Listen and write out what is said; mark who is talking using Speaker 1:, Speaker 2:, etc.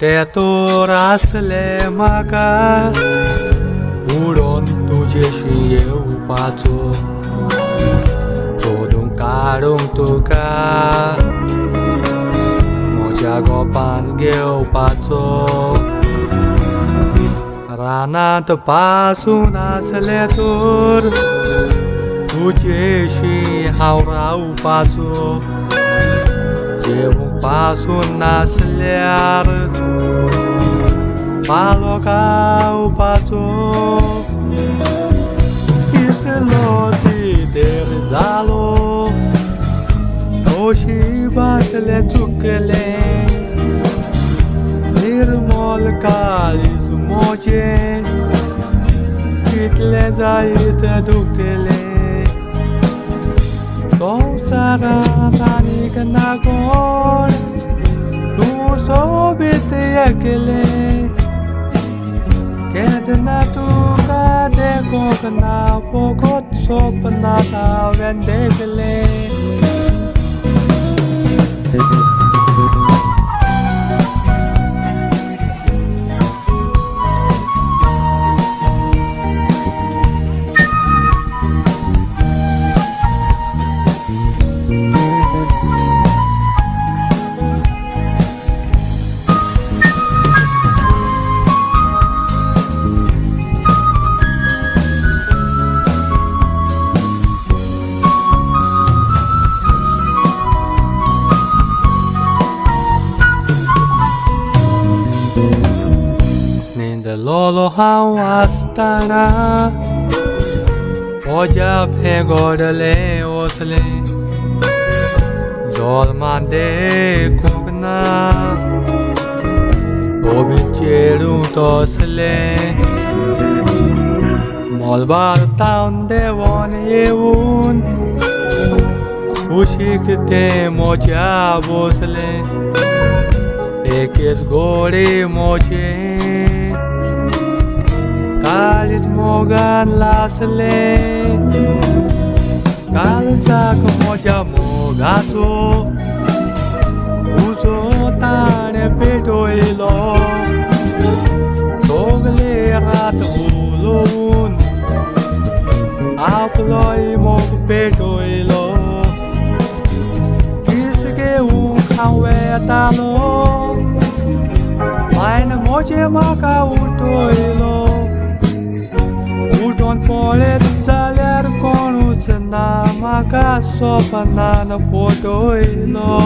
Speaker 1: तेतोर असले म्हाका उडोवन तुजेशी येवपाचो सोदून काडूंक तुका म्हज्या गोपान घेवपाचो रानांत पासून आसले तर तुजेशी हांव रावपाचो जेवूंक पासून नासल्यार पालो खावपाचो कितलो चितेर जालो नशिबांतले चुकले निर्मल काळीज म्हजें कितले जायत दुखले संवसारांत आनीक ना कोण तूं सोबीत एकलें केन्ना तुका देखूंक ना फकत सपनांत हांवें देखलें Lolo हांव आसतना ओजाप हें घडलें वचलें जल्मान देखूंक ना सोबीत चेडूं तसलें मोलबारतावन देंवोन येवून कुशीक तें म्हज्या बसलें एकेच घोडी म्हजें काळीज मोगान लासलें काळजाक म्हज्या मोगाचो उजो ताणें पेटयलो सगले हात उलोवन आपलोय मोग पेटयलो किस घेवूंक हांव येतालो मायन म्हजें म्हाका उठयलो उठोन पळयत जाल्यार कोणूच ना म्हाका सपनान फटयलो